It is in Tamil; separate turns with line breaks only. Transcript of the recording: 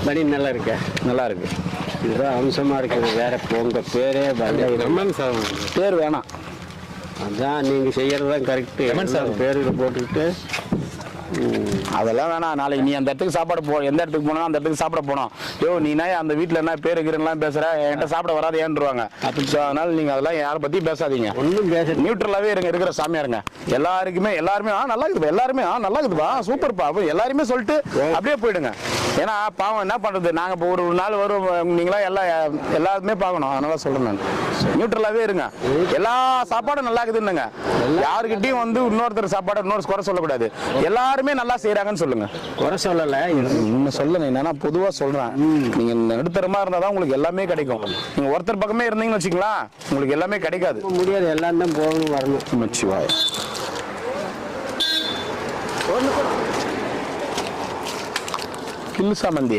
படி நல்லா இருக்கு.
நல்லா இருக்கு.
இதுதான் அம்சமாக இருக்குது. வேற உங்கள் பேரே
லெமன் சாதம்.
பேர் வேணாம்.
அதான் நீங்கள் செய்கிறது தான் கரெக்டு.
லெமன் சாதம்
பேருக்கு போட்டுக்கிட்டு
அதெல்லாம் வேணாம். நாளைக்கு நீ அந்த இடத்துக்கு சாப்பாடு எந்த இடத்துக்கு போனா அந்த இடத்துக்கு சாப்பிட போனோம். நீ அந்த வீட்டில் என்ன பேர் இருக்கிறலாம் பேசுற, என்கிட்ட சாப்பிட வராது ஏன்றுவாங்க. அதனால நீங்க அதெல்லாம் யாரை பத்தி பேசாதீங்க.
ஒன்றும் பேச
நியூட்ரலாவே இருக்கிற சாமியாருங்க. எல்லாருமே நல்லா இருக்குதுப்பா, எல்லாருமே நல்லா இருக்குதுப்பா, சூப்பர்ப்பா எல்லாருமே சொல்லிட்டு அப்படியே போயிடுங்க. ஏன்னா பாவம் என்ன பண்றது, நாங்க இப்போ ஒரு நாள் வரும், நீங்களா எல்லாருமே பார்க்கணும். அதனால சொல்றேன் நான், நியூட்ரலாவே இருங்க. எல்லா சாப்பாடும் நல்லா இருக்குதுன்னுங்க. யாருக்கிட்டையும் இன்னொருத்தர் சாப்பாடு இன்னொரு குறை சொல்லக்கூடாது. எல்லாருமே நல்லா செய்யறாங்கன்னு சொல்லுங்க.
குறை சொல்லலை,
இன்னும் சொல்லுங்க. என்னன்னா பொதுவா சொல்றேன், நீங்க நடுத்தரமா இருந்தாதான் உங்களுக்கு எல்லாமே கிடைக்கும். நீங்க ஒருத்தர் பக்கமே இருந்தீங்கன்னு வச்சுங்களா, உங்களுக்கு எல்லாமே கிடைக்காது.
முடியாது. எல்லாம் தான் போகணும் வரணும்.
மச்சிவாய் கில்லு சாமந்தி.